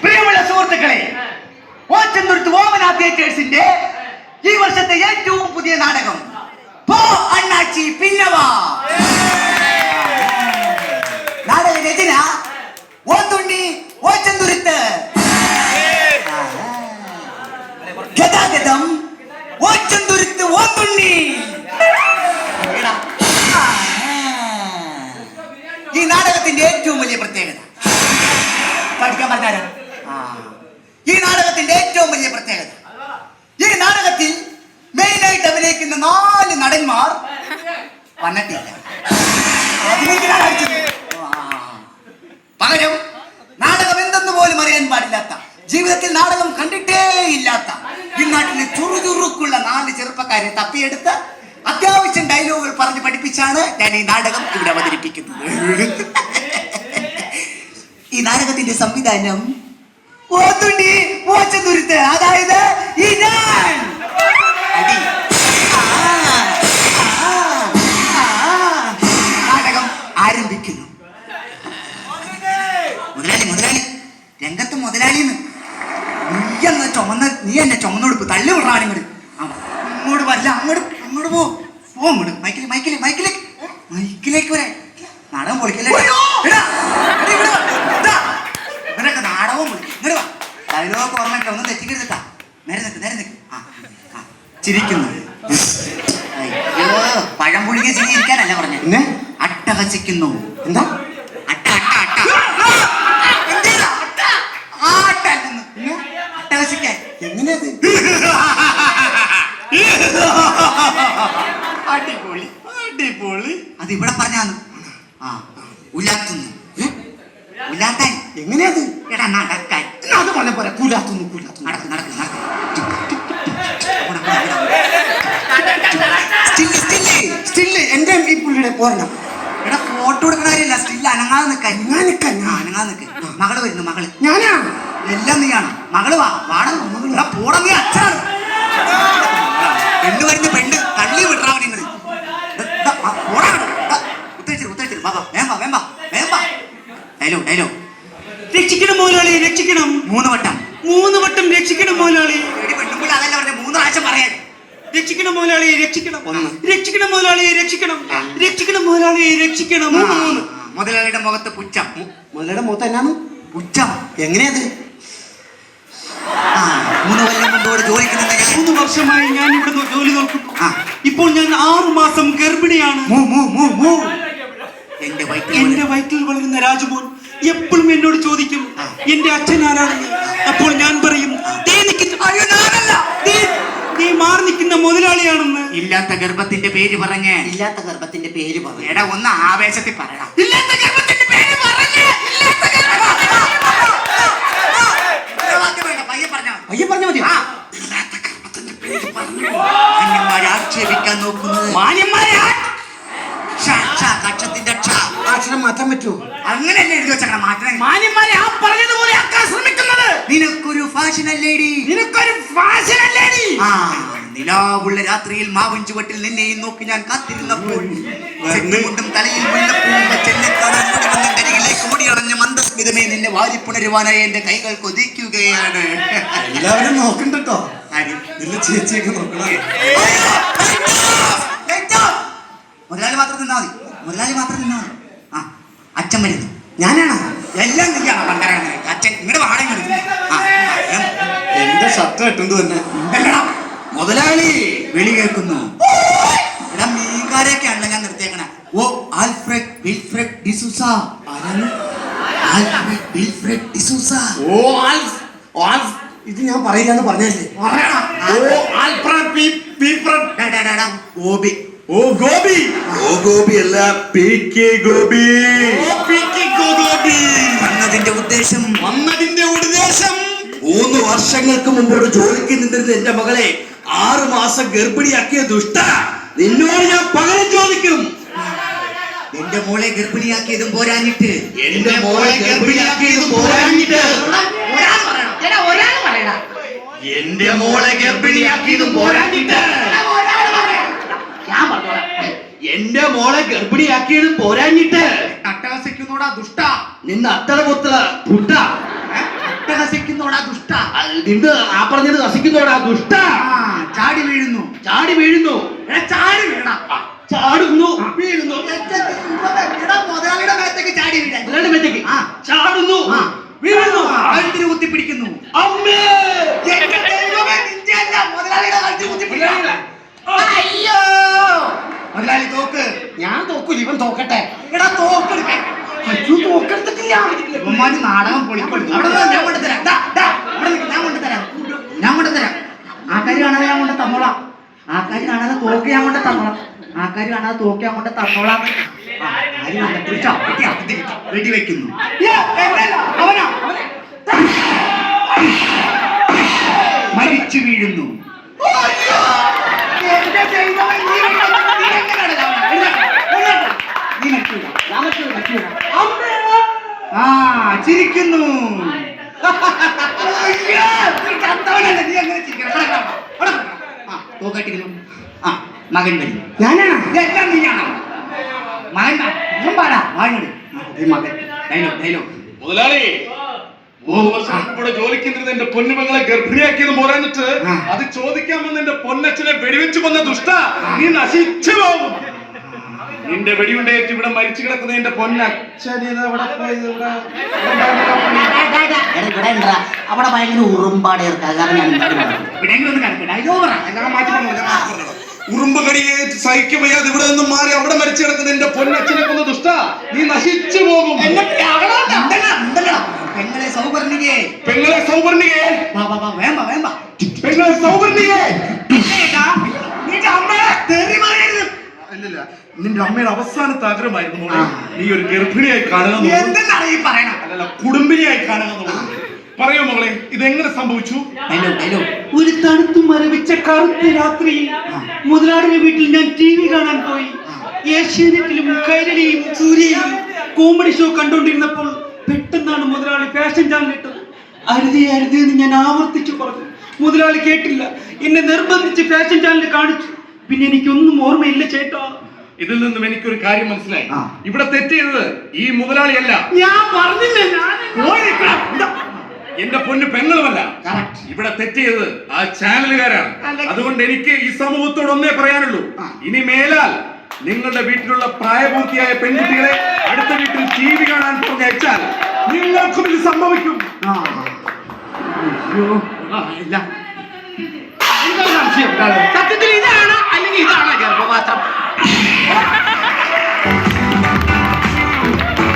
പ്രിയമുള്ള സുഹൃത്തുക്കളെ, ഓച്ചന്തുരുത്ത് ഓമന തിയേറ്റേഴ്സിന്റെ ഈ വർഷത്തെ ഏറ്റവും പുതിയ നാടകം പോ അണ്ണാച്ചി പിന്നവാ. നാടക രചന ഓത്തുണ്ണി ഓച്ചന്തുരുത്ത്, ഗതാഗതം ഓച്ചന്തുരുത്ത് ഓത്തുണ്ണി. ഈ നാടകത്തിന്റെ ഏറ്റവും വലിയ പ്രത്യേകത പഠിക്കാൻ പറഞ്ഞാലും ഈ നാടകത്തിന്റെ ഏറ്റവും വലിയ പ്രത്യേകത, ഈ നാടകത്തിൽ മെയിനായിട്ട് അഭിനയിക്കുന്ന 4 നടന്മാർ വന്നിട്ടില്ല. പകരം നാടകം എന്തെന്ന് പോലും അറിയാൻ പാടില്ലാത്ത, ജീവിതത്തിൽ നാടകം കണ്ടിട്ടേ ഇല്ലാത്ത ഈ നാട്ടിലെ ചുറുചുറുക്കുള്ള 4 ചെറുപ്പക്കാരെ തപ്പിയെടുത്ത് അത്യാവശ്യം ഡയലോഗുകൾ പറഞ്ഞ് പഠിപ്പിച്ചാണ് ഞാൻ ഈ നാടകം ഇവിടെ അവതരിപ്പിക്കുന്നത്. ഈ നാടകത്തിന്റെ സംവിധാനം ഓത്തുണ്ണി ഓച്ചന്തുരുത്ത്, അതായത് ഈ ഞാൻ. നാടകം ആരംഭിക്കുന്നു. മുതലാളി രംഗത്ത് മുതലാളിന്ന് നീ എന്നെ ചുമന്നോടുപ്പ് തള്ളി വിടറാണ്. ഇങ്ങോട്ട് വല്ല അങ്ങോട്ട് പോ അങ്ങോട്ട് മൈക്കിലേക്ക് വരെ നാടകം പൊളിക്കല്ലേ. ഇവരൊക്കെ നാടകവും ഇങ്ങോട്ട് വാ. ഡയലോഗ് ഓർമ്മ ഒന്നും തെറ്റിക്കരുതട്ടാ. നേരെ നിൽക്ക്. ചിരിക്കുന്നു. അയ്യോ, പഴം പുഴുകിയ ചിരി ഇരിക്കാനല്ല പറഞ്ഞു, പിന്നെ അട്ടഹസിക്കുന്നു. എന്താ അട്ടഹസിക്കാൻ എങ്ങനെയത്? അടിപൊളി. അത് ഇവിടെ പറഞ്ഞാന്ന്. ഉലാത്തുന്നു. ഉലാത്താൻ എങ്ങനെയത്? എടാ നടക്കാൻ. അത് പറഞ്ഞ പോലെ കുലാത്തുന്നു. നടക്ക്. സ്റ്റില്ല് എന്റെ ഈ പുള്ളിയുടെ പോരണം. എടാ ഫോട്ടോ എടുക്കണ കാര്യമില്ല, സ്റ്റില്ല് അനങ്ങാതെ നിൽക്കാൻ. അനങ്ങാതെ നിൽക്ക്. മകള് വരുന്നു. മകള് ഞാനാ, എല്ലാം നീയാണ്. മകള് വാട പോടാ, നീ അച്ഛനാണ്. പെണ്ണ് വരുന്ന പെണ്ണ് തള്ളി വിടറാ. ഉത്തരിച്ചിട്ട് ബാബാ വേമ്പ. ഡയലോഗ്. രക്ഷിക്കണം മുതലാളി, രക്ഷിക്കണം. 3 വട്ടം രക്ഷിക്കണം മുതലാളി. പെണ്ണുമ്പോൾ അതല്ല പറഞ്ഞ 3 പ്രാവശ്യം പറയാൻ. രക്ഷിക്കണം മുതലാളി, രക്ഷിക്കണം. രക്ഷിക്കണം മുതലാളി, രക്ഷിക്കണം. മുതലാളിയുടെ മുഖത്ത് പുച്ഛം. മുതലാളിയുടെ മുഖത്ത് എന്നാണ് പുച്ഛം? എങ്ങനെയത്? 3 കൊല്ലം മുമ്പ് ജോലിക്ക് 3 വർഷമായി ഞാൻ ഇവിടെ ജോലി നോക്കുന്നു. ഇപ്പോൾ ഞാൻ 6 മാസം ഗർഭിണിയാണ്. എന്റെ വയറ്റിൽ വളരുന്ന രാജമോൻ എപ്പോഴും എന്നോട് ചോദിക്കും എന്റെ അച്ഛൻ ആരാണെന്ന്. അപ്പോൾ ഞാൻ പറയും നീ മാറി നിൽക്കുന്ന മുതലാളിയാണെന്ന്. ഇല്ലാത്ത ഗർഭത്തിന്റെ പേര് പറഞ്ഞ് എടാ ഒന്ന് ആവേശത്തിൽ പറയണം. ഇല്ലാത്ത ഗർഭത്തിന്റെ പേര് പറഞ്ഞ് പയ്യെ പറഞ്ഞാ മതി. ഇല്ലാത്ത ഗർഭത്തിന്റെ പേര് പറഞ്ഞു മാന്യന്മാരെ ആക്ഷേപിക്കാൻ നോക്കുന്നത്. കക്ഷത്തിന്റെ അക്ഷരം മാറ്റാൻ പറ്റുമോ? അങ്ങനെയല്ലേ എഴുതി വെച്ചാൽ മാറ്റണം. മാന്യന്മാരെ ആ പറഞ്ഞതുപോലെ ആക്കാൻ ശ്രമിക്കുന്നത്. നിനക്കൊരു ഫാഷൻ അല്ലേടി. നിലാവുള്ള രാത്രിയിൽ മാവിൻ ചുവട്ടിൽ നിന്നെയും നോക്കി ഞാൻ കാത്തിരുന്നപ്പോൾ മുണ്ടും തലയിൽ ഓടിയടഞ്ഞ മന്ദസ്മിതമേ നിന്നെ വാരിപ്പുണരുവാനായി എന്റെ കൈകൾ കൊതിക്കുകയാണ്. എല്ലാവരും നോക്കണ്ടോ? ചേച്ചിയൊക്കെ നോക്കണം. മുതലാളി മാത്രം നിന്നാ മതി. അച്ഛൻ വരുന്നു. ഞാനാണ് എല്ലാം നീയാണ് പണ്ടാണ്. അച്ഛൻ ഇങ്ങോട്ട് വാടക എന്റെ ഷർട്ട് ഇട്ടുണ്ട് തന്നെ. മുതലാളി വിളി കേൾക്കുന്നു. ഇവിടെ മീൻകാരെയൊക്കെയാണല്ലോ ഞാൻ നിർത്തിയേക്കണ. ഓ ആൽഫ്രഡ് വിൽഫ്രഡ് ഡിസൂസ. ഇത് ഞാൻ പറയില്ലാന്ന് പറഞ്ഞല്ലേ. ഗോപി അല്ല, PK ഗോപി. വന്നതിന്റെ ഉദ്ദേശം 3 വർഷങ്ങൾക്ക് മുമ്പോട്ട് ജോലിക്ക് നിന്നിരുന്ന എന്റെ മകളെ 6 മാസം ഗർഭിണിയാക്കിയ ദുഷ്ട, നിന്നോട് ഞാൻ പകരം ചോദിക്കും. എന്റെ മോളെ ഗർഭിണിയാക്കിയതും പോരാഞ്ഞിട്ട് അട്ടഹസിക്കുന്നോടാ ദുഷ്ട. നിന്ന അത്തട കൊത്തല പുട്ട. അട്ടഹസിക്കുന്നോടാ ദുഷ്ട. നിന്ന് ആ പറഞ്ഞത് ഹസിക്കുന്നോടാ ദുഷ്ട. ചാടി വീഴുന്നു. ചാടി വീഴുന്നു. ചാടി വീഴ. ചാടുന്നു വീഴുന്നു. മുതലാളിയുടെ മേത്തേക്ക് ചാടി വീഴ. മുതലാളിയുടെ മേത്തേക്ക് ചാടുന്നു വീഴുന്നു. കഴുത്തിന് കുത്തിപ്പിടിക്കുന്നു. അമ്മേ എന്റെ ദൈവമേ, നിന്റെ അല്ല, മുതലാളിയുടെ കഴുത്തിന് കുത്തിപ്പിടിക്കുന്നു. അയ്യോ മുതലാളി തോക്ക്. ഞാൻ തോക്കൂല, ഇവൻ തോക്കട്ടെ. എടാ തോക്കെടുക്കാൻ. അയ്യോ തോക്കെടുത്തിട്ടില്ല. ഇവന്മാര് നാടകം പൊളിക്കൊടുക്കും. അവിടെ നിന്ന് ഞാൻ കൊണ്ടുതരാം. ഞാൻ കൊണ്ടുതരാം. ഞാൻ കൊണ്ടുതരാം. ആൾക്കാർ കാണാതെ ഞാൻ കൊണ്ട് തന്നോളാം. ആൾക്കാർ കാണാതെ തോക്ക് ഞാൻ കൊണ്ട് തന്നോളാം. ആൾക്കാർ കാണാതെ തോക്ക് ഞാൻ കൊണ്ട് തന്നോളാം. വെടി വെക്കുന്നു. അവനാ മരിച്ചു വീഴുന്നു. ചിരിക്കുന്നു. മകൻ വരും. ഞാനാണ്. എല്ലാം നീയാണോ? മകൻ പാടാ. മകൻ ഡയലോഗ്. മുതലാളി, 3 വർഷം ഇവിടെ ജോലിക്ക് നിന്നിരുന്ന എന്റെ പൊന്നുമകളെ ഗർഭിണിയാക്കിയത് പോരാഞ്ഞിട്ട് അത് ചോദിക്കാൻ വന്ന എന്റെ പൊന്നച്ഛനെ വെടിവെച്ച് കൊന്ന ദുഷ്ട, നീ നശിച്ചു പോകും. നിന്റെ വെടിയുണ്ടേറ്റ് ഇവിടെ മരിച്ചു കിടക്കുന്ന എന്റെ പൊന്നച്ഛൻ അവിടെ ഭയങ്കര ഉറുമ്പാട് ഉറുമ്പ് കടിയെ സഹിക്കാൻ വയ്യാതെ ഇവിടെ നിന്നും മാറി അവിടെ മരിച്ചു കിടക്കുന്ന എന്റെ പൊന്നച്ഛനെ കൊന്ന ദുഷ്ട, നീ നശിച്ചു പോകും. പെങ്ങളെ സൗവർണികേ, പെങ്ങളെ സൗവർണികേ, വേമ്പ പെങ്ങളെ സൗവർണികേ. നിന്റെ അമ്മയുടെ അവസാനത്തെ ആഗ്രഹമായിരുന്നു മോളെ, നീ ഒരു ഗർഭിണിയായി കാണുക, അല്ലല്ല കുടുംബിനിയായി കാണുക. പറയൂ മകളെ, ഇതെങ്ങനെ സംഭവിച്ചു? ഒരു തണുത്തു മരവിച്ച കറുത്ത രാത്രിയിൽ മുതലാളിയുടെ വീട്ടിൽ ഞാൻ TV കാണാൻ പോയി. ഏഷ്യാനെറ്റിലും കൈരളിയും സൂര്യയിലും കോമഡി ഷോ കണ്ടുകൊണ്ടിരുന്നപ്പോൾ പെട്ടെന്നാണ് മുതലാളി ഫാഷൻ ചാനലിട്ടത്. അരുതേ എന്ന് ഞാൻ ആവർത്തിച്ചു പറഞ്ഞു. മുതലാളി കേട്ടില്ല. എന്നെ നിർബന്ധിച്ച് ഫാഷൻ ചാനൽ കാണിച്ചു. പിന്നെ എനിക്കൊന്നും ഓർമ്മയില്ല ചേട്ടാ. ഇതിൽ നിന്നും എനിക്കൊരു കാര്യം മനസ്സിലായി. ഇവിടെ തെറ്റിയത് ഈ മുതലാളിയല്ല, ഞാൻ പറഞ്ഞില്ലേ, എന്റെ പൊന്ന് പെങ്ങളുമല്ല. ഇവിടെ തെറ്റിയത് ആ ചാനലുകാരാണ്. അതുകൊണ്ട് എനിക്ക് ഈ സമൂഹത്തോട് ഒന്നേ പറയാനുള്ളൂ, ഇനി മേലാൽ നിങ്ങളുടെ വീട്ടിലുള്ള പ്രായപൂർത്തിയായ പെൺകുട്ടികളെ അടുത്ത വീട്ടിൽ TV കാണാൻ പറഞ്ഞയച്ചാൽ നിങ്ങൾക്കും ഇത് സംഭവിക്കും. സത്യത്തിൽ ഇതാണ് അല്ലെങ്കിൽ ഇതാണ് ഗർഭപാത്രം.